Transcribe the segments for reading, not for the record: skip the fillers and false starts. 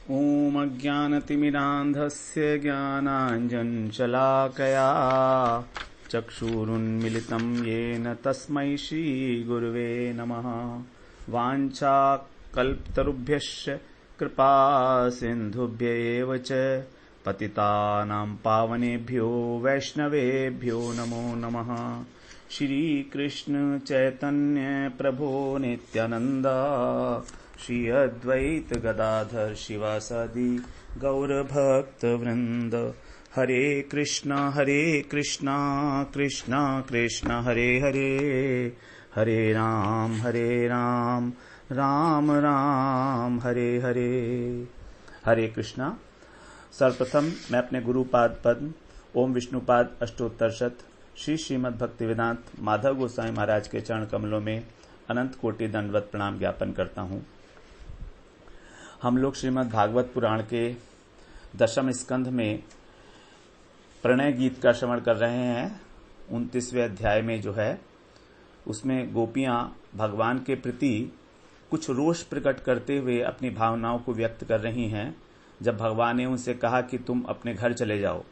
ॐ अज्ञानतिमिरान्धस्य ज्ञानाञ्जनशलाकया चक्षुरुन्मिलितं येन तस्मै श्रीगुरुवे नमः। वाञ्छाकल्पतरुभ्यश्च कृपा सिन्धुभ्य एव च पतितानां पावनेभ्यो वैष्णवेभ्यो नमो नमः। श्रीकृष्ण चैतन्य प्रभो नित्यानंद श्री अद्वैत गदाधर शिवासादि गौरभक्त वृंद। हरे कृष्णा कृष्णा कृष्णा हरे हरे, हरे राम राम राम हरे हरे। हरे कृष्णा। सर्वप्रथम मैं अपने गुरुपाद पद्म ओम विष्णुपाद अष्टोत्तरशत श्री श्रीमद् भक्तिवेदांत माधव गोसाई महाराज के चरण कमलों में अनंत कोटि दंडवत प्रणाम ज्ञापन करता हूँ। हम लोग श्रीमद् भागवत पुराण के दशम स्कंध में प्रणय गीत का श्रवण कर रहे हैं। 29वें अध्याय में जो है उसमें गोपियां भगवान के प्रति कुछ रोष प्रकट करते हुए अपनी भावनाओं को व्यक्त कर रही हैं। जब भगवान ने उनसे कहा कि तुम अपने घर चले जाओ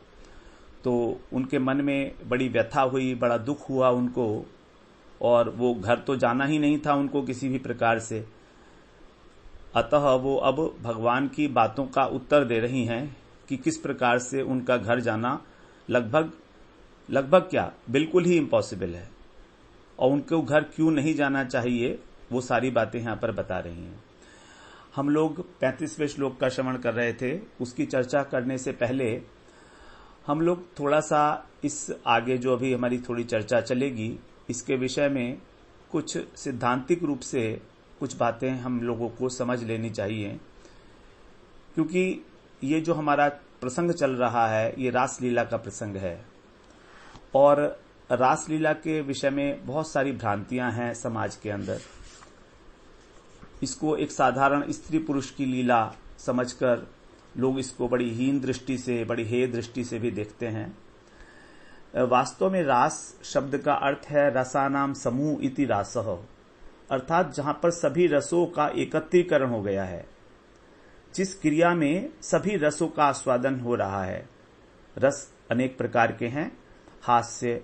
तो उनके मन में बड़ी व्यथा हुई, बड़ा दुख हुआ उनको, और वो घर तो जाना ही नहीं था उनको किसी भी प्रकार से। अतः वो अब भगवान की बातों का उत्तर दे रही हैं कि किस प्रकार से उनका घर जाना लगभग क्या बिल्कुल ही इम्पॉसिबल है, और उनको घर क्यों नहीं जाना चाहिए वो सारी बातें यहाँ पर बता रही हैं। हम लोग 35वें श्लोक का श्रवण कर रहे थे। उसकी चर्चा करने से पहले हम लोग थोड़ा सा इस आगे जो अभी हमारी थोड़ी चर्चा चलेगी इसके विषय में कुछ सिद्धांतिक रूप से कुछ बातें हम लोगों को समझ लेनी चाहिए, क्योंकि ये जो हमारा प्रसंग चल रहा है ये रासलीला का प्रसंग है, और रासलीला के विषय में बहुत सारी भ्रांतियां हैं समाज के अंदर। इसको एक साधारण स्त्री पुरुष की लीला समझकर लोग इसको बड़ी हीन दृष्टि से, बड़ी हेय दृष्टि से भी देखते हैं। वास्तव में रास शब्द का अर्थ है रसानाम समूह इति रासः, अर्थात जहां पर सभी रसों का एकत्रीकरण हो गया है, जिस क्रिया में सभी रसों का आस्वादन हो रहा है। रस अनेक प्रकार के हैं, हास्य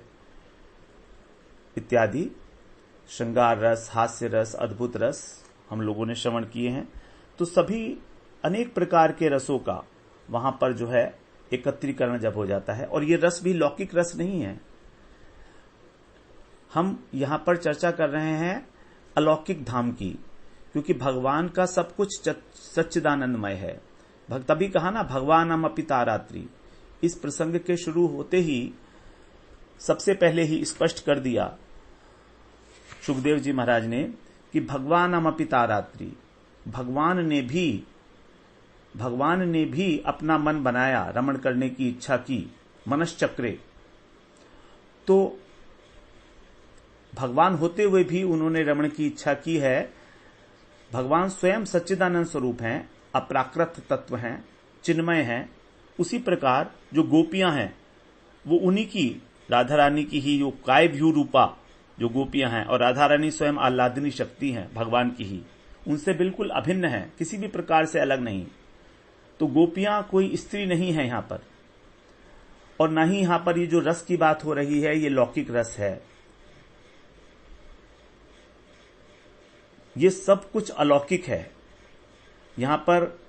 इत्यादि, श्रृंगार रस, हास्य रस, अद्भुत रस हम लोगों ने श्रवण किए हैं। तो सभी अनेक प्रकार के रसों का वहां पर जो है एकत्रीकरण जब हो जाता है, और ये रस भी लौकिक रस नहीं है। हम यहां पर चर्चा कर रहे हैं अलौकिक धाम की, क्योंकि भगवान का सब कुछ सच्चिदानंदमय है। तभी कहा ना भगवानम अपि तारात्रि। इस प्रसंग के शुरू होते ही सबसे पहले ही स्पष्ट कर दिया सुखदेव जी महाराज ने कि भगवानम अपि तारात्रि, भगवान ने भी अपना मन बनाया, रमण करने की इच्छा की, मनश्चक्रे। तो भगवान होते हुए भी उन्होंने रमण की इच्छा की है। भगवान स्वयं सच्चिदानंद स्वरूप हैं, अप्राकृत तत्व हैं, चिन्मय हैं। उसी प्रकार जो गोपियां हैं वो उन्हीं की, राधा रानी की ही जो कायभ्यू रूपा जो गोपियां हैं, और राधा रानी स्वयं आह्लादिनी शक्ति हैं भगवान की ही, उनसे बिल्कुल अभिन्न है, किसी भी प्रकार से अलग नहीं। तो गोपियां कोई स्त्री नहीं है यहां पर, और न ही यहां पर ये जो रस की बात हो रही है ये लौकिक रस है। ये सब कुछ अलौकिक है। यहां पर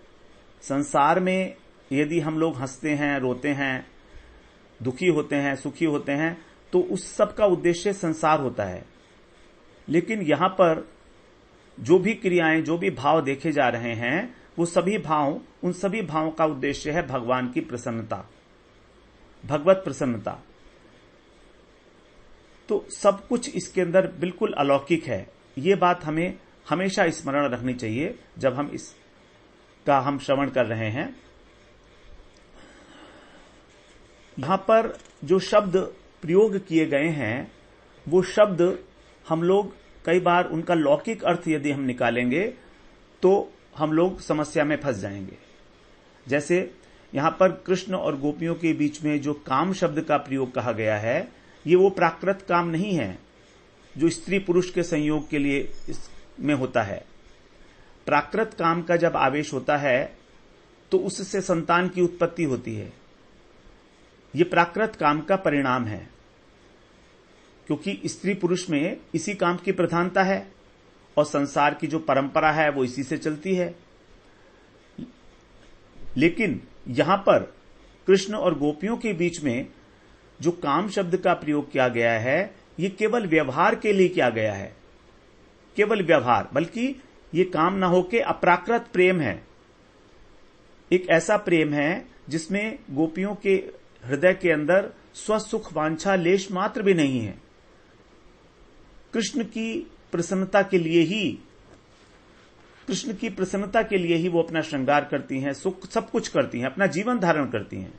संसार में यदि हम लोग हंसते हैं, रोते हैं, दुखी होते हैं, सुखी होते हैं, तो उस सब का उद्देश्य संसार होता है। लेकिन यहां पर जो भी क्रियाएं, जो भी भाव देखे जा रहे हैं, वो सभी भाव, उन सभी भावों का उद्देश्य है भगवान की प्रसन्नता, भगवत प्रसन्नता। तो सब कुछ इसके अंदर बिल्कुल अलौकिक है। ये बात हमें हमेशा स्मरण रखनी चाहिए जब हम इसका हम श्रवण कर रहे हैं। यहां पर जो शब्द प्रयोग किए गए हैं वो शब्द हम लोग कई बार उनका लौकिक अर्थ यदि हम निकालेंगे तो हम लोग समस्या में फंस जाएंगे। जैसे यहां पर कृष्ण और गोपियों के बीच में जो काम शब्द का प्रयोग कहा गया है, ये वो प्राकृत काम नहीं है जो स्त्री पुरुष के संयोग के लिए इसमें होता है। प्राकृत काम का जब आवेश होता है तो उससे संतान की उत्पत्ति होती है। ये प्राकृत काम का परिणाम है, क्योंकि स्त्री पुरुष में इसी काम की प्रधानता है और संसार की जो परंपरा है वो इसी से चलती है। लेकिन यहां पर कृष्ण और गोपियों के बीच में जो काम शब्द का प्रयोग किया गया है, ये केवल व्यवहार के लिए किया गया है, केवल व्यवहार, बल्कि ये काम न होके अप्राकृत प्रेम है। एक ऐसा प्रेम है जिसमें गोपियों के हृदय के अंदर स्वसुख वांछा लेश मात्र भी नहीं है। कृष्ण की प्रसन्नता के लिए ही वो अपना श्रृंगार करती हैं, सुख सब कुछ करती हैं, अपना जीवन धारण करती हैं।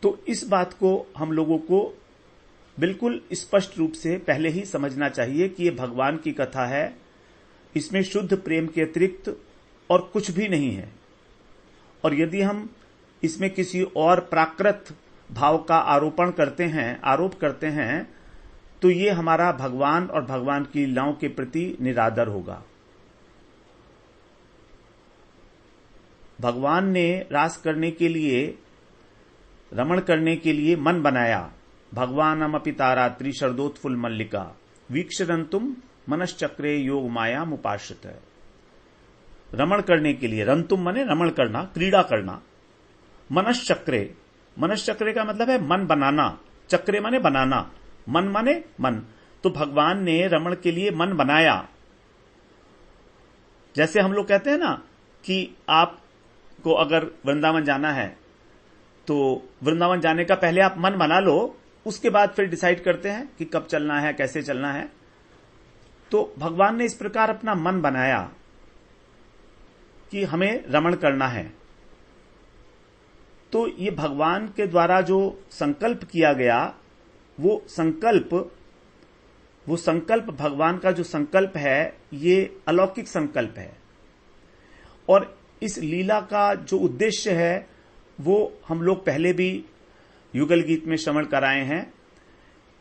तो इस बात को हम लोगों को बिल्कुल स्पष्ट रूप से पहले ही समझना चाहिए कि ये भगवान की कथा है, इसमें शुद्ध प्रेम के अतिरिक्त और कुछ भी नहीं है। और यदि हम इसमें किसी और प्राकृत भाव का आरोप करते हैं, तो ये हमारा भगवान और भगवान की लीलाओं के प्रति निरादर होगा। भगवान ने रास करने के लिए, रमण करने के लिए मन बनाया। भगवानमपि तारात्रि शरदोत्फुल्ल मल्लिका वीक्षरंतुम मनश्चक्रे योग माया मुपाश्रित है। रमण करने के लिए, रंतुम माने रमण करना, क्रीड़ा करना। मनश्चक्रे का मतलब है मन बनाना, चक्रे माने बनाना, मन माने मन। तो भगवान ने रमण के लिए मन बनाया। जैसे हम लोग कहते हैं ना कि आपको अगर वृंदावन जाना है तो वृंदावन जाने का पहले आप मन बना लो, उसके बाद फिर डिसाइड करते हैं कि कब चलना है, कैसे चलना है। तो भगवान ने इस प्रकार अपना मन बनाया कि हमें रमण करना है। तो ये भगवान के द्वारा जो संकल्प किया गया, वो संकल्प भगवान का जो संकल्प है, ये अलौकिक संकल्प है। और इस लीला का जो उद्देश्य है वो हम लोग पहले भी युगल गीत में श्रवण कराए हैं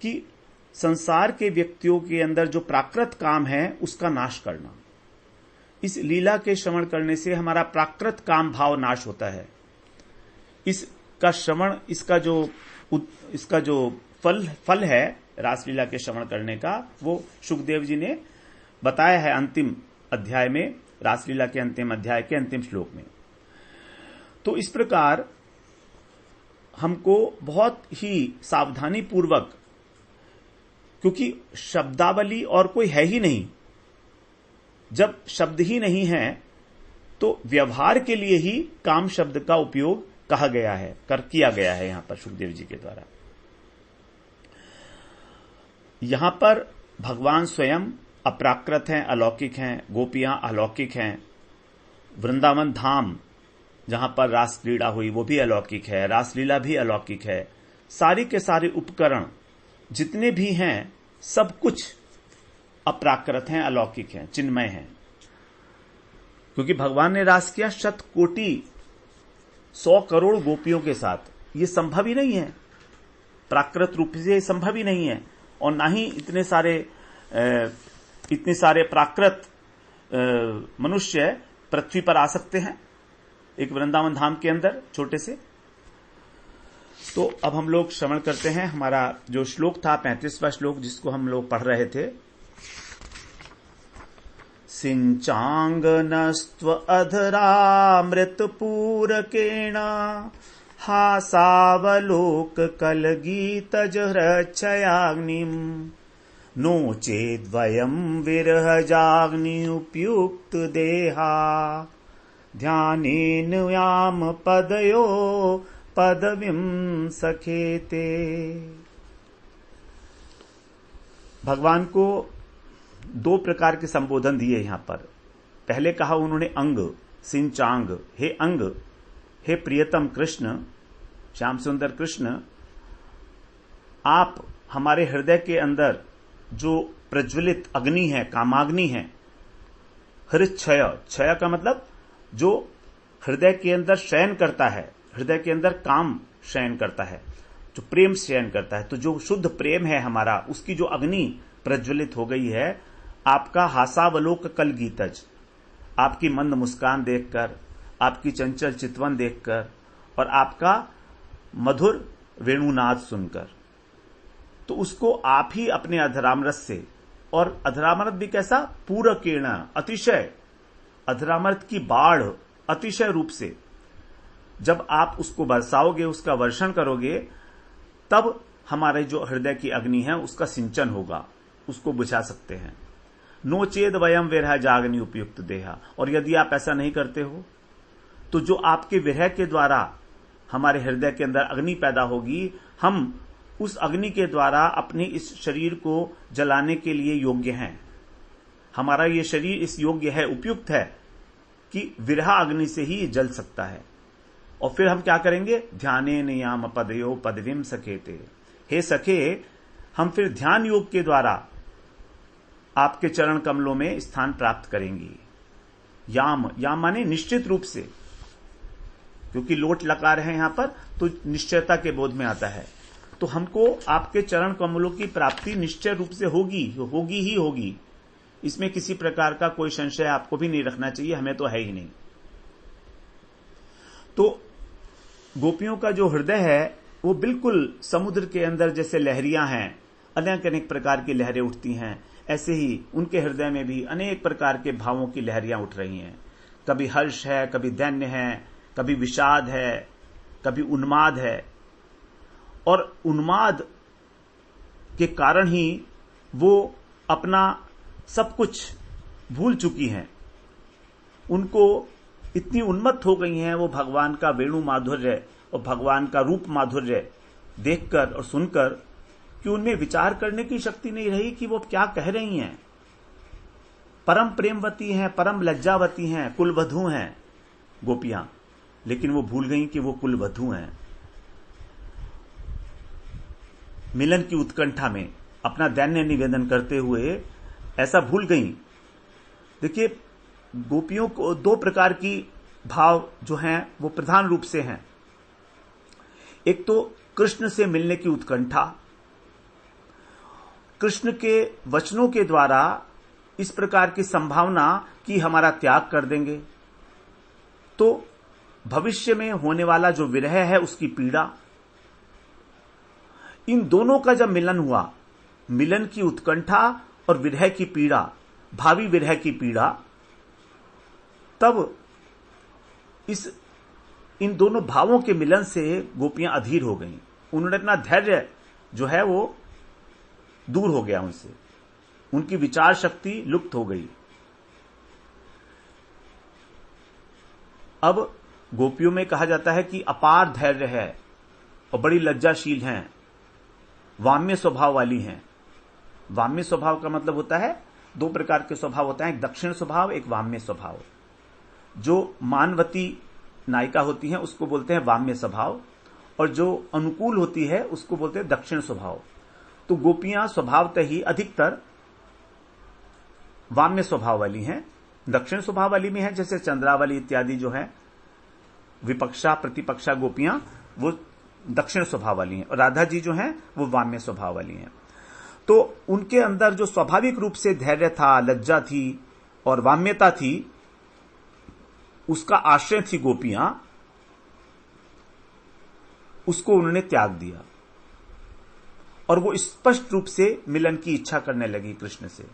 कि संसार के व्यक्तियों के अंदर जो प्राकृत काम है उसका नाश करना। इस लीला के श्रवण करने से हमारा प्राकृत काम भाव नाश होता है। इसका श्रवण, इसका जो फल है रासलीला के श्रवण करने का, वो सुखदेव जी ने बताया है अंतिम अध्याय में, रासलीला के अंतिम अध्याय के अंतिम श्लोक में। तो इस प्रकार हमको बहुत ही सावधानी पूर्वक, क्योंकि शब्दावली और कोई है ही नहीं, जब शब्द ही नहीं है तो व्यवहार के लिए ही काम शब्द का उपयोग किया गया है यहां पर सुखदेव जी के द्वारा। यहां पर भगवान स्वयं अप्राकृत हैं, अलौकिक हैं, गोपियां अलौकिक हैं। वृंदावन धाम जहां पर रास क्रीड़ा हुई वो भी अलौकिक है, रासलीला भी अलौकिक है। सारी के सारे उपकरण जितने भी हैं सब कुछ अप्राकृत हैं, अलौकिक हैं, चिन्मय हैं। क्योंकि भगवान ने रास किया 100 करोड़ गोपियों के साथ। ये संभव ही नहीं है, प्राकृत रूप से संभव ही नहीं है। और ना ही इतने सारे प्राकृत मनुष्य पृथ्वी पर आ सकते हैं एक वृंदावन धाम के अंदर छोटे से। तो अब हम लोग श्रवण करते हैं। हमारा जो श्लोक था 35वां श्लोक, जिसको हम लोग पढ़ रहे थे। सिंचांगनस्त्व अधरामृतपूरकेण हासावलोक कलगीतज हृच्छयाग्निम् नो चेद्वयम् विरहजाग्नि उपयुक्त देहा ध्यानेन याम पदयो पदवीं सखेते। भगवान को 2 प्रकार के संबोधन दिए यहां पर। पहले कहा उन्होंने अंग, सिंचांग, हे अंग, हे प्रियतम कृष्ण, श्याम सुंदर कृष्ण, आप हमारे हृदय के अंदर जो प्रज्वलित अग्नि है, कामाग्नि है, हृच्छय, क्षय का मतलब जो हृदय के अंदर शयन करता है, हृदय के अंदर काम शयन करता है, जो प्रेम शयन करता है। तो जो शुद्ध प्रेम है हमारा, उसकी जो अग्नि प्रज्वलित हो गई है। आपका हासावलोक कल गीतज, आपकी मंद मुस्कान देखकर, आपकी चंचल चितवन देखकर और आपका मधुर वेणुनाद सुनकर, तो उसको आप ही अपने अधरामृत से, और अधरामृत भी कैसा, पूरकेण, अतिशय, अधरामृत की बाढ़ अतिशय रूप से जब आप उसको बरसाओगे, उसका वर्षण करोगे, तब हमारे जो हृदय की अग्नि है उसका सिंचन होगा, उसको बुझा सकते हैं। नो चेद वयम विरह जागनी उपयुक्त देहा। और यदि आप ऐसा नहीं करते हो तो जो आपके विरह के द्वारा हमारे हृदय के अंदर अग्नि पैदा होगी, हम उस अग्नि के द्वारा अपने इस शरीर को जलाने के लिए योग्य हैं। हमारा ये शरीर इस योग्य है, उपयुक्त है कि विरह अग्नि से ही जल सकता है। और फिर हम क्या करेंगे, ध्याने नियाम पदयो पदवीम सखेते। हे सखे, हम फिर ध्यान योग के द्वारा आपके चरण कमलों में स्थान प्राप्त करेंगी। याम, याम माने निश्चित रूप से, क्योंकि लोट लकार है यहां पर, तो निश्चयता के बोध में आता है। तो हमको आपके चरण कमलों की प्राप्ति निश्चय रूप से होगी ही होगी। इसमें किसी प्रकार का कोई संशय आपको भी नहीं रखना चाहिए, हमें तो है ही नहीं। तो गोपियों का जो हृदय है वो बिल्कुल समुद्र के अंदर जैसे लहरियां हैं, अनेक अनेक प्रकार की लहरें उठती हैं, ऐसे ही उनके हृदय में भी अनेक प्रकार के भावों की लहरियां उठ रही हैं। कभी हर्ष है, कभी दैन्य है, कभी विषाद है, कभी उन्माद है। और उन्माद के कारण ही वो अपना सब कुछ भूल चुकी हैं। उनको इतनी उन्मत्त हो गई हैं वो भगवान का वेणु माधुर्य और भगवान का रूप माधुर्य देखकर और सुनकर, कि उनमें विचार करने की शक्ति नहीं रही कि वो क्या कह रही हैं। परम प्रेमवती हैं, परम लज्जावती हैं, कुलवधू हैं गोपियां, लेकिन वो भूल गई कि वो कुलवधू हैं। मिलन की उत्कंठा में अपना दैन्य निवेदन करते हुए ऐसा भूल गई। देखिए, गोपियों को दो प्रकार की भाव जो हैं वो प्रधान रूप से हैं। एक तो कृष्ण से मिलने की उत्कंठा, कृष्ण के वचनों के द्वारा इस प्रकार की संभावना कि हमारा त्याग कर देंगे, तो भविष्य में होने वाला जो विरह है उसकी पीड़ा, इन दोनों का जब मिलन हुआ, मिलन की उत्कंठा और विरह की पीड़ा, भावी विरह की पीड़ा, तब इन दोनों भावों के मिलन से गोपियां अधीर हो गईं। उन्होंने अपना धैर्य जो है वो दूर हो गया उनसे, उनकी विचार शक्ति लुप्त हो गई। अब गोपियों में कहा जाता है कि अपार धैर्य है और बड़ी लज्जाशील हैं, वाम्य स्वभाव वाली हैं। वाम्य स्वभाव का मतलब होता है, दो प्रकार के स्वभाव होता है, एक दक्षिण स्वभाव, एक वाम्य स्वभाव। जो मानवती नायिका होती है उसको बोलते हैं वाम्य स्वभाव, और जो अनुकूल होती है उसको बोलते हैं दक्षिण स्वभाव। तो गोपियां स्वभावतः ही अधिकतर वाम्य स्वभाव वाली हैं। दक्षिण स्वभाव वाली में है, जैसे चंद्रावली इत्यादि जो है विपक्षा प्रतिपक्षा गोपियां, वो दक्षिण स्वभाव वाली हैं, और राधा जी जो हैं वो वाम्य स्वभाव वाली हैं। तो उनके अंदर जो स्वाभाविक रूप से धैर्य था, लज्जा थी और वाम्यता थी, उसका आश्रय थी गोपियां, उसको उन्होंने त्याग दिया और वो स्पष्ट रूप से मिलन की इच्छा करने लगी कृष्ण से,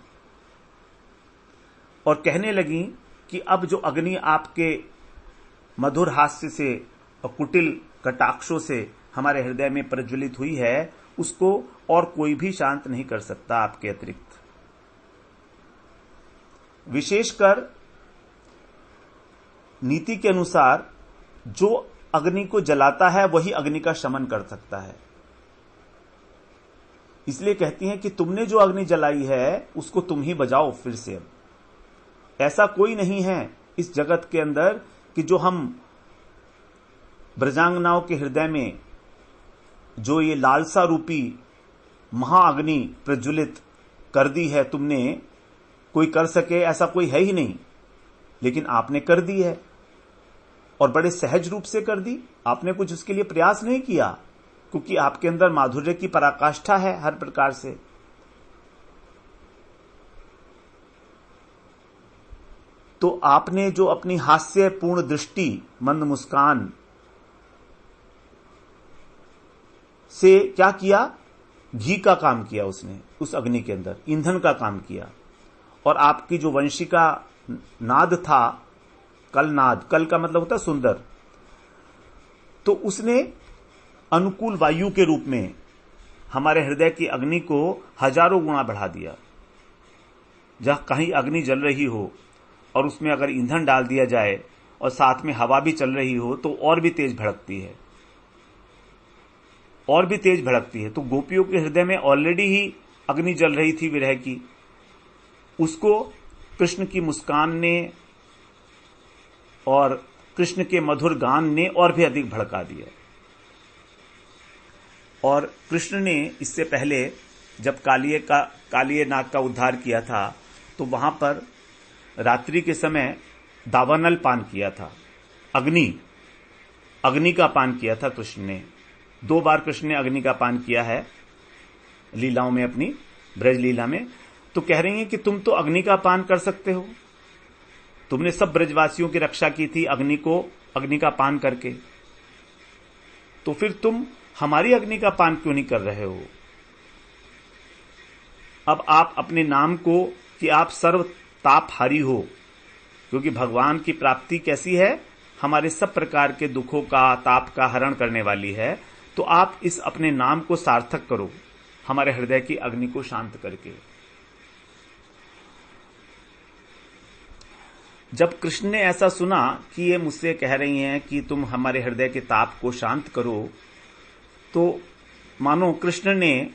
और कहने लगी कि अब जो अग्नि आपके मधुर हास्य से और कुटिल कटाक्षों से हमारे हृदय में प्रज्वलित हुई है, उसको और कोई भी शांत नहीं कर सकता आपके अतिरिक्त। विशेषकर नीति के अनुसार जो अग्नि को जलाता है वही अग्नि का शमन कर सकता है। इसलिए कहती हैं कि तुमने जो अग्नि जलाई है उसको तुम ही बजाओ फिर से। अब ऐसा कोई नहीं है इस जगत के अंदर कि जो हम ब्रजांगनाओं के हृदय में जो ये लालसा रूपी महाअग्नि प्रज्वलित कर दी है तुमने, कोई कर सके ऐसा कोई है ही नहीं, लेकिन आपने कर दी है और बड़े सहज रूप से कर दी। आपने कुछ उसके लिए प्रयास नहीं किया, क्योंकि आपके अंदर माधुर्य की पराकाष्ठा है हर प्रकार से। तो आपने जो अपनी हास्यपूर्ण दृष्टि, मंद मुस्कान से क्या किया, घी का काम किया उसने, उस अग्नि के अंदर ईंधन का काम किया। और आपकी जो वंशिका नाद था, कल नाद, कल का मतलब होता है सुंदर, तो उसने अनुकूल वायु के रूप में हमारे हृदय की अग्नि को हजारों गुना बढ़ा दिया। जहां कहीं अग्नि जल रही हो और उसमें अगर ईंधन डाल दिया जाए और साथ में हवा भी चल रही हो तो और भी तेज भड़कती है, और भी तेज भड़कती है। तो गोपियों के हृदय में ऑलरेडी ही अग्नि जल रही थी विरह की, उसको कृष्ण की मुस्कान ने और कृष्ण के मधुर गान ने और भी अधिक भड़का दिया। और कृष्ण ने इससे पहले जब कालिये नाग का उद्धार किया था तो वहां पर रात्रि के समय दावानल पान किया था, अग्नि का पान किया था कृष्ण ने। 2 बार कृष्ण ने अग्नि का पान किया है लीलाओं में, अपनी ब्रज लीला में। तो कह रही हैं कि तुम तो अग्नि का पान कर सकते हो, तुमने सब ब्रजवासियों की रक्षा की थी अग्नि का पान करके, तो फिर तुम हमारी अग्नि का पान क्यों नहीं कर रहे हो? अब आप अपने नाम को कि आप सर्व तापहारी हो, क्योंकि भगवान की प्राप्ति कैसी है, हमारे सब प्रकार के दुखों का, ताप का हरण करने वाली है। तो आप इस अपने नाम को सार्थक करो हमारे हृदय की अग्नि को शांत करके। जब कृष्ण ने ऐसा सुना कि ये मुझसे कह रही हैं कि तुम हमारे हृदय के ताप को शांत करो, तो मानो कृष्ण ने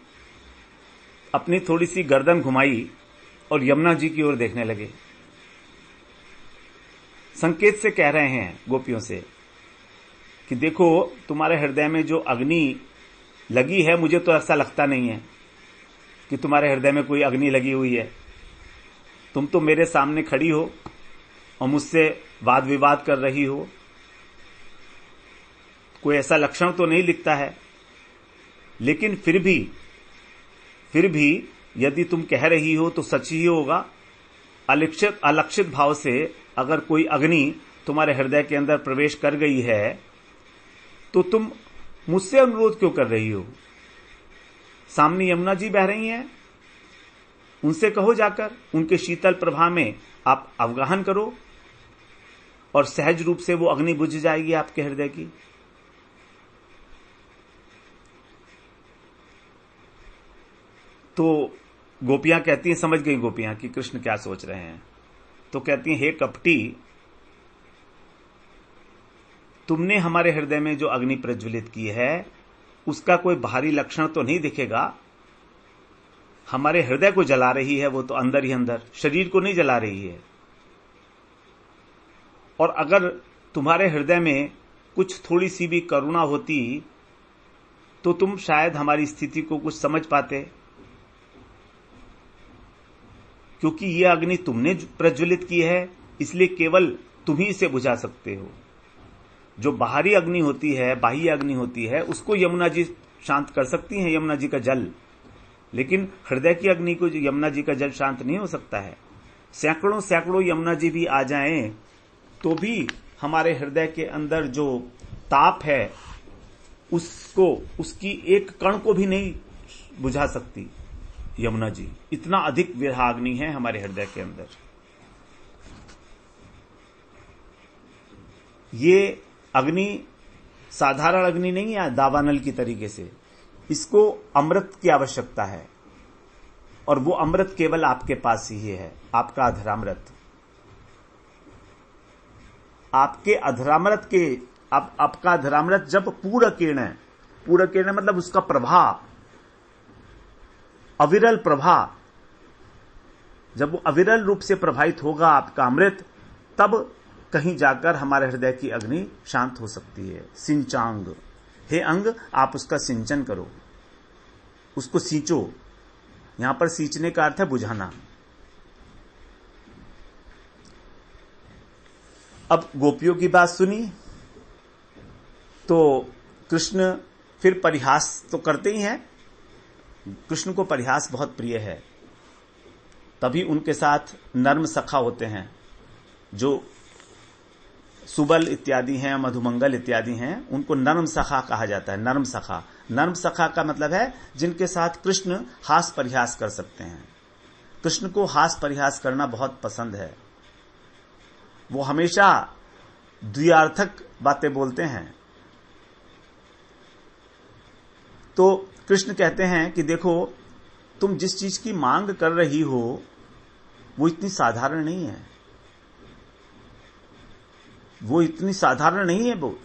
अपनी थोड़ी सी गर्दन घुमाई और यमुना जी की ओर देखने लगे। संकेत से कह रहे हैं गोपियों से कि देखो, तुम्हारे हृदय में जो अग्नि लगी है, मुझे तो ऐसा लगता नहीं है कि तुम्हारे हृदय में कोई अग्नि लगी हुई है। तुम तो मेरे सामने खड़ी हो और मुझसे वाद विवाद कर रही हो, कोई ऐसा लक्षण तो नहीं दिखता है। लेकिन फिर भी यदि तुम कह रही हो तो सच ही होगा। अलक्षित भाव से अगर कोई अग्नि तुम्हारे हृदय के अंदर प्रवेश कर गई है तो तुम मुझसे अनुरोध क्यों कर रही हो? सामने यमुना जी बह रही हैं, उनसे कहो जाकर, उनके शीतल प्रभा में आप अवगाहन करो और सहज रूप से वो अग्नि बुझ जाएगी आपके हृदय की। तो गोपियां कहती हैं, समझ गई गोपियां कि कृष्ण क्या सोच रहे हैं। तो कहती हैं, हे कपटी, तुमने हमारे हृदय में जो अग्नि प्रज्वलित की है उसका कोई बाहरी लक्षण तो नहीं दिखेगा। हमारे हृदय को जला रही है वो तो अंदर ही अंदर, शरीर को नहीं जला रही है। और अगर तुम्हारे हृदय में कुछ थोड़ी सी भी करुणा होती तो तुम शायद हमारी स्थिति को कुछ समझ पाते, क्योंकि यह अग्नि तुमने प्रज्वलित की है, इसलिए केवल तुम ही इसे बुझा सकते हो। जो बाहरी अग्नि होती है, बाह्य अग्नि होती है, उसको यमुना जी शांत कर सकती हैं, यमुना जी का जल। लेकिन हृदय की अग्नि को यमुना जी का जल शांत नहीं हो सकता है। सैकड़ों यमुना जी भी आ जाएं तो भी हमारे हृदय के अंदर जो ताप है उसकी एक कण को भी नहीं बुझा सकती यमुना जी। इतना अधिक विरहाग्नि है हमारे हृदय के अंदर। ये अग्नि साधारण अग्नि नहीं है दावानल की तरीके से, इसको अमृत की आवश्यकता है और वो अमृत केवल आपके पास ही है, आपका अधरामृत। आपके अधरामृत के आपका अधरामृत जब पूर्ण किरण मतलब उसका प्रभाव, अविरल प्रभाव, जब वो अविरल रूप से प्रभावित होगा आपका अमृत, तब कहीं जाकर हमारे हृदय की अग्नि शांत हो सकती है। सिंचांग, हे अंग, आप उसका सिंचन करो, उसको सींचो। यहां पर सींचने का अर्थ है बुझाना। अब गोपियों की बात सुनी तो कृष्ण फिर परिहास तो करते ही हैं। कृष्ण को परिहास बहुत प्रिय है, तभी उनके साथ नर्म सखा होते हैं। जो सुबल इत्यादि हैं, मधुमंगल इत्यादि हैं, उनको नर्म सखा कहा जाता है। नर्म सखा, नर्म सखा का मतलब है जिनके साथ कृष्ण हास परिहास कर सकते हैं। कृष्ण को हास परिहास करना बहुत पसंद है। वो हमेशा द्व्यार्थक बातें बोलते हैं। तो कृष्ण कहते हैं कि देखो, तुम जिस चीज की मांग कर रही हो वो इतनी साधारण नहीं है, वो इतनी साधारण नहीं है, वो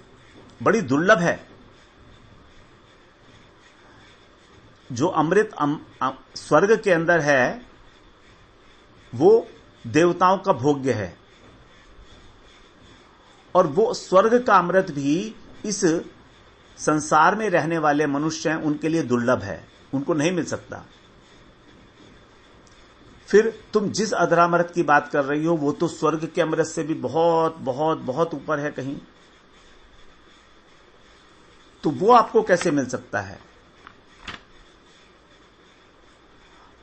बड़ी दुर्लभ है। जो अमृत स्वर्ग के अंदर है वो देवताओं का भोग्य है, और वो स्वर्ग का अमृत भी इस संसार में रहने वाले मनुष्य हैं उनके लिए दुर्लभ है, उनको नहीं मिल सकता। फिर तुम जिस अधरामृत की बात कर रही हो वो तो स्वर्ग के अमृत से भी बहुत बहुत बहुत ऊपर है कहीं, तो वो आपको कैसे मिल सकता है?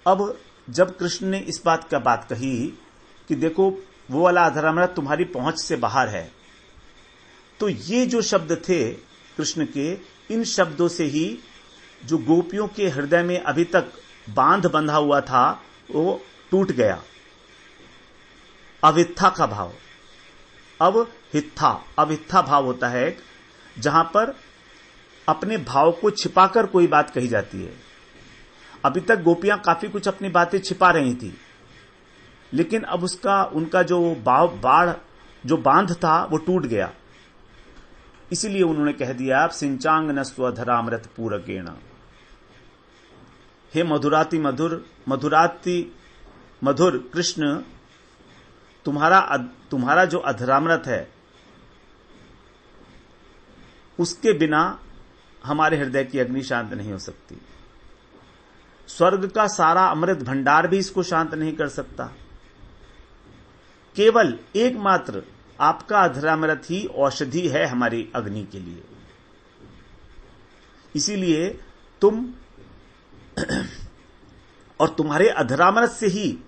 अब जब कृष्ण ने इस बात का बात कही कि देखो वो वाला अधरामृत तुम्हारी पहुंच से बाहर है, तो ये जो शब्द थे कृष्ण के, इन शब्दों से ही जो गोपियों के हृदय में अभी तक बांध बंधा हुआ था वो टूट गया। अवित्था का भाव, अब हित्था, अवित्था भाव होता है जहां पर अपने भाव को छिपाकर कोई बात कही जाती है। अभी तक गोपियां काफी कुछ अपनी बातें छिपा रही थी, लेकिन अब उनका जो जो बांध था वो टूट गया। इसीलिए उन्होंने कह दिया, सिंचांग न स्वधरामृत पूरकेण। हे मधुराति मधुर कृष्ण, तुम्हारा जो अधरामृत है उसके बिना हमारे हृदय की अग्नि शांत नहीं हो सकती। स्वर्ग का सारा अमृत भंडार भी इसको शांत नहीं कर सकता। केवल एकमात्र आपका अधरामृत ही औषधि है हमारी अग्नि के लिए। इसीलिए तुम और तुम्हारे अधरामृत से ही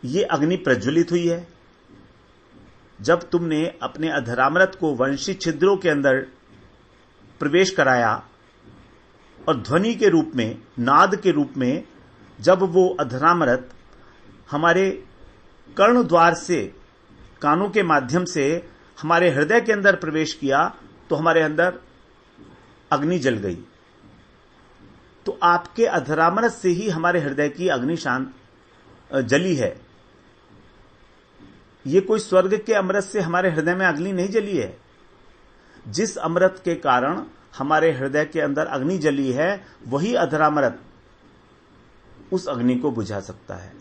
ये अग्नि प्रज्वलित हुई है। जब तुमने अपने अधरामृत को वंशी छिद्रों के अंदर प्रवेश कराया और ध्वनि के रूप में, नाद के रूप में जब वो अधरामृत हमारे कर्ण द्वार से, कानों के माध्यम से हमारे हृदय के अंदर प्रवेश किया तो हमारे अंदर अग्नि जल गई। तो आपके अधरामृत से ही हमारे हृदय की अग्नि शांत जली है। ये कोई स्वर्ग के अमृत से हमारे हृदय में अग्नि नहीं जली है। जिस अमृत के कारण हमारे हृदय के अंदर अग्नि जली है वही अधरामृत उस अग्नि को बुझा सकता है,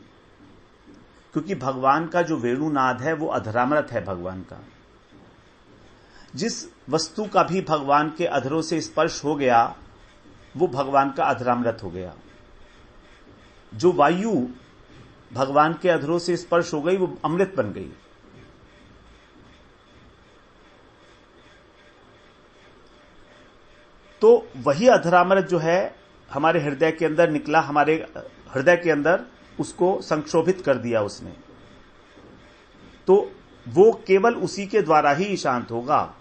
क्योंकि भगवान का जो वेणुनाद है वो अधरामृत है भगवान का। जिस वस्तु का भी भगवान के अधरों से स्पर्श हो गया वो भगवान का अधरामृत हो गया। जो वायु भगवान के अधरों से स्पर्श हो गई वो अमृत बन गई। तो वही अधरामृत जो है हमारे हृदय के अंदर निकला, हमारे हृदय के अंदर उसको संक्षोभित कर दिया उसने, तो वो केवल उसी के द्वारा ही शांत होगा।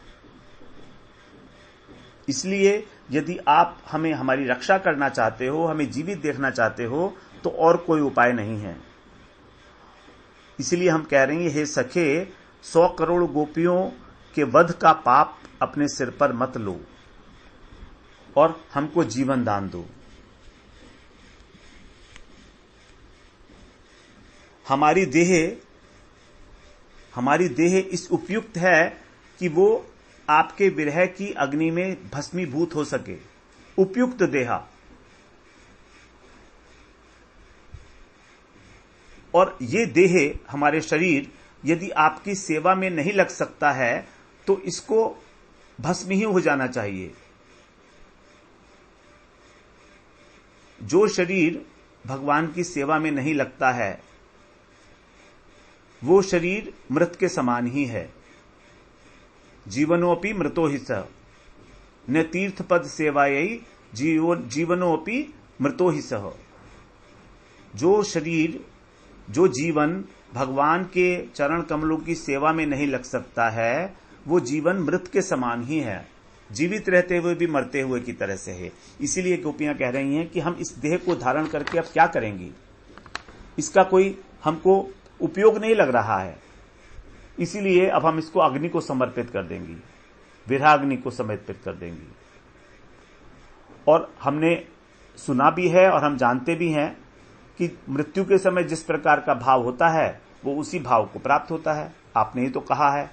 इसलिए यदि आप हमारी रक्षा करना चाहते हो, हमें जीवित देखना चाहते हो, तो और कोई उपाय नहीं है। इसलिए हम कह रहे हैं, हे सखे, 100 करोड़ गोपियों के वध का पाप अपने सिर पर मत लो और हमको जीवन दान दो। हमारी देह इस उपयुक्त है कि वो आपके विरह की अग्नि में भस्मीभूत हो सके। उपयुक्त देहा। और ये देह, हमारे शरीर, यदि आपकी सेवा में नहीं लग सकता है तो इसको भस्म ही हो जाना चाहिए। जो शरीर भगवान की सेवा में नहीं लगता है वो शरीर मृत के समान ही है। जीवनोपि मृतो ही सह न तीर्थ पद सेवायई जीवनोपि मृतो ही सह। जो शरीर, जो जीवन भगवान के चरण कमलों की सेवा में नहीं लग सकता है, वो जीवन मृत के समान ही है, जीवित रहते हुए भी मरते हुए की तरह से है। इसीलिए गोपियां कह रही हैं कि हम इस देह को धारण करके अब क्या करेंगी, इसका कोई हमको उपयोग नहीं लग रहा है, इसीलिए अब हम इसको अग्नि को समर्पित कर देंगी, विरहाग्नि को समर्पित कर देंगी। और हमने सुना भी है और हम जानते भी हैं कि मृत्यु के समय जिस प्रकार का भाव होता है वो उसी भाव को प्राप्त होता है। आपने ही तो कहा है,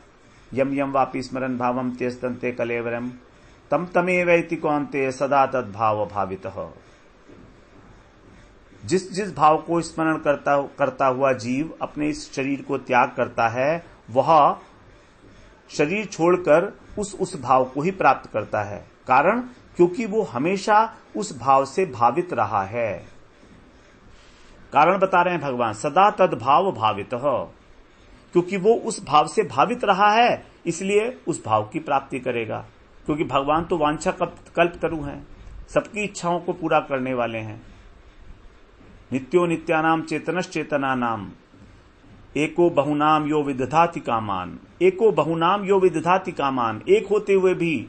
यम यम वापि स्मरण भावम त्यस्तन्ते कलेवरम तम तमेवैति कौन्ते सदा तद्भाव भावितः। जिस जिस भाव को स्मरण करता हुआ जीव अपने इस शरीर को त्याग करता है, वह शरीर छोड़कर उस भाव को ही प्राप्त करता है। कारण, क्योंकि वो हमेशा उस भाव से भावित रहा है। कारण बता रहे हैं भगवान, सदा तद्भाव भावितः, क्योंकि वो उस भाव से भावित रहा है इसलिए उस भाव की प्राप्ति करेगा। क्योंकि भगवान तो वांछा कल्पतरु हैं, सबकी इच्छाओं को पूरा करने वाले हैं। नित्यो नित्यानाम चेतनश्चेतनानाम एको बहुनाम यो विदधाति कामान। एको बहुनाम यो विदधाति कामान, एक होते हुए भी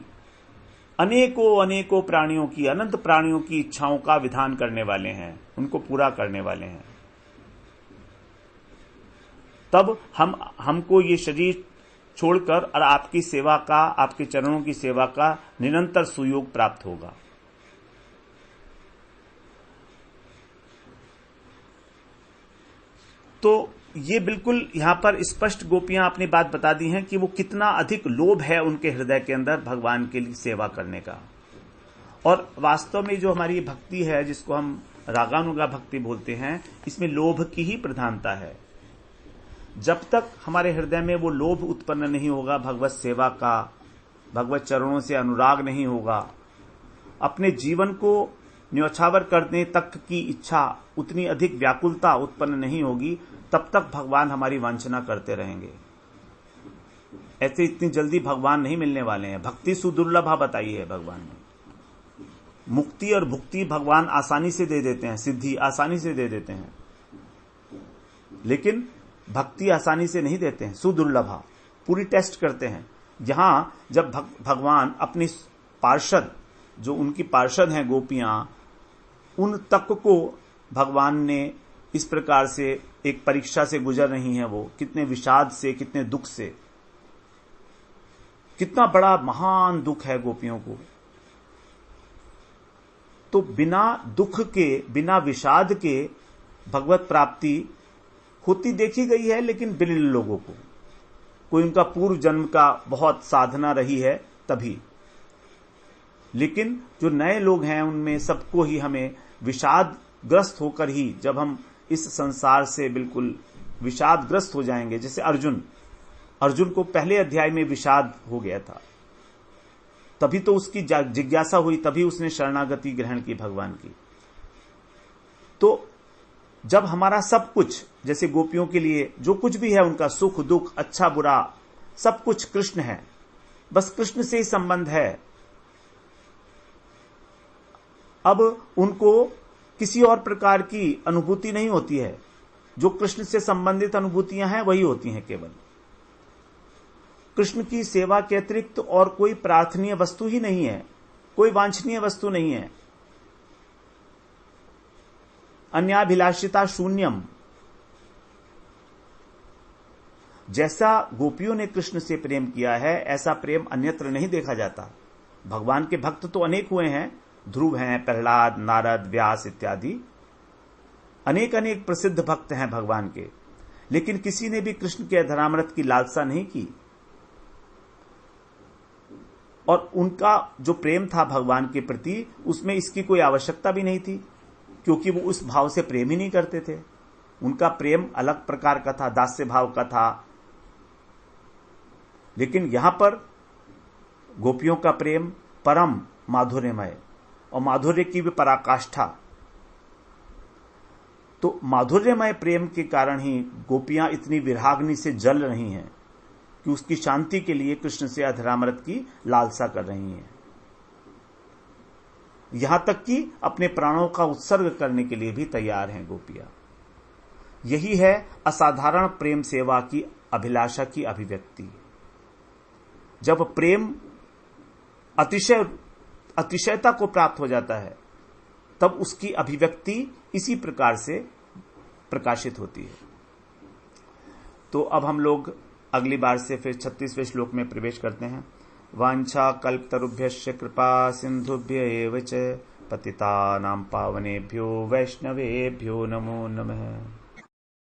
अनेकों अनेकों प्राणियों की, अनंत प्राणियों की इच्छाओं का विधान करने वाले हैं, उनको पूरा करने वाले हैं। तब हमको ये शरीर छोड़कर और आपकी सेवा का, आपके चरणों की सेवा का निरंतर सुयोग प्राप्त होगा। तो ये बिल्कुल यहां पर स्पष्ट गोपियां अपनी बात बता दी हैं कि वो कितना अधिक लोभ है उनके हृदय के अंदर भगवान के लिए सेवा करने का। और वास्तव में जो हमारी भक्ति है, जिसको हम रागानुगा भक्ति बोलते हैं, इसमें लोभ की ही प्रधानता है। जब तक हमारे हृदय में वो लोभ उत्पन्न नहीं होगा भगवत सेवा का, भगवत चरणों से अनुराग नहीं होगा, अपने जीवन को न्यौछावर करने तक की इच्छा, उतनी अधिक व्याकुलता उत्पन्न नहीं होगी, तब तक भगवान हमारी वांछना करते रहेंगे। ऐसे इतनी जल्दी भगवान नहीं मिलने वाले हैं। भक्ति सुदुर्लभा बताई है भगवान ने। मुक्ति और भुक्ति भगवान आसानी से दे देते हैं, सिद्धि आसानी से दे देते हैं, लेकिन भक्ति आसानी से नहीं देते हैं, सुदुर्लभा, पूरी टेस्ट करते हैं। यहां जब भगवान अपनी पार्षद, जो उनकी पार्षद हैं गोपियां, उन तक को भगवान ने इस प्रकार से एक परीक्षा से गुजर रही हैं, वो कितने विषाद से, कितने दुख से, कितना बड़ा महान दुख है गोपियों को। तो बिना दुख के, बिना विषाद के भगवत प्राप्ति होती देखी गई है, लेकिन बिरले लोगों को, कोई उनका पूर्व जन्म का बहुत साधना रही है तभी। लेकिन जो नए लोग हैं उनमें सबको ही हमें विषादग्रस्त होकर ही, जब हम इस संसार से बिल्कुल विषादग्रस्त हो जाएंगे, जैसे अर्जुन को पहले अध्याय में विषाद हो गया था, तभी तो उसकी जिज्ञासा हुई, तभी उसने शरणागति ग्रहण की भगवान की। तो जब हमारा सब कुछ, जैसे गोपियों के लिए जो कुछ भी है, उनका सुख दुख, अच्छा बुरा, सब कुछ कृष्ण है, बस कृष्ण से ही संबंध है, अब उनको किसी और प्रकार की अनुभूति नहीं होती है। जो कृष्ण से संबंधित अनुभूतियां हैं वही होती हैं केवल। कृष्ण की सेवा के अतिरिक्त और कोई प्रार्थनीय वस्तु ही नहीं है, कोई वांछनीय वस्तु नहीं है। अन्याभिलाषिता शून्यम। जैसा गोपियों ने कृष्ण से प्रेम किया है, ऐसा प्रेम अन्यत्र नहीं देखा जाता। भगवान के भक्त तो अनेक हुए हैं, ध्रुव हैं, प्रहलाद, नारद, व्यास इत्यादि अनेक अनेक प्रसिद्ध भक्त हैं भगवान के, लेकिन किसी ने भी कृष्ण के अधरामृत की लालसा नहीं की। और उनका जो प्रेम था भगवान के प्रति, उसमें इसकी कोई आवश्यकता भी नहीं थी, क्योंकि वो उस भाव से प्रेम ही नहीं करते थे। उनका प्रेम अलग प्रकार का था, दास्य भाव का था। लेकिन यहां पर गोपियों का प्रेम परम माधुर्यमय, और माधुर्य की भी पराकाष्ठा। तो माधुर्यमय प्रेम के कारण ही गोपियां इतनी विरहाग्नि से जल रही हैं कि उसकी शांति के लिए कृष्ण से अधरामृत की लालसा कर रही हैं। यहां तक कि अपने प्राणों का उत्सर्ग करने के लिए भी तैयार हैं गोपियां। यही है असाधारण प्रेम सेवा की अभिलाषा की अभिव्यक्ति। जब प्रेम अतिशयता को प्राप्त हो जाता है तब उसकी अभिव्यक्ति इसी प्रकार से प्रकाशित होती है। तो अब हम लोग अगली बार से फिर 36वें श्लोक में प्रवेश करते हैं। वांछा कल्पतरुभ्यश्च कृपा सिंधुभ्य एव च पतितानां पावनेभ्यो वैष्णवेभ्यो नमो नमः।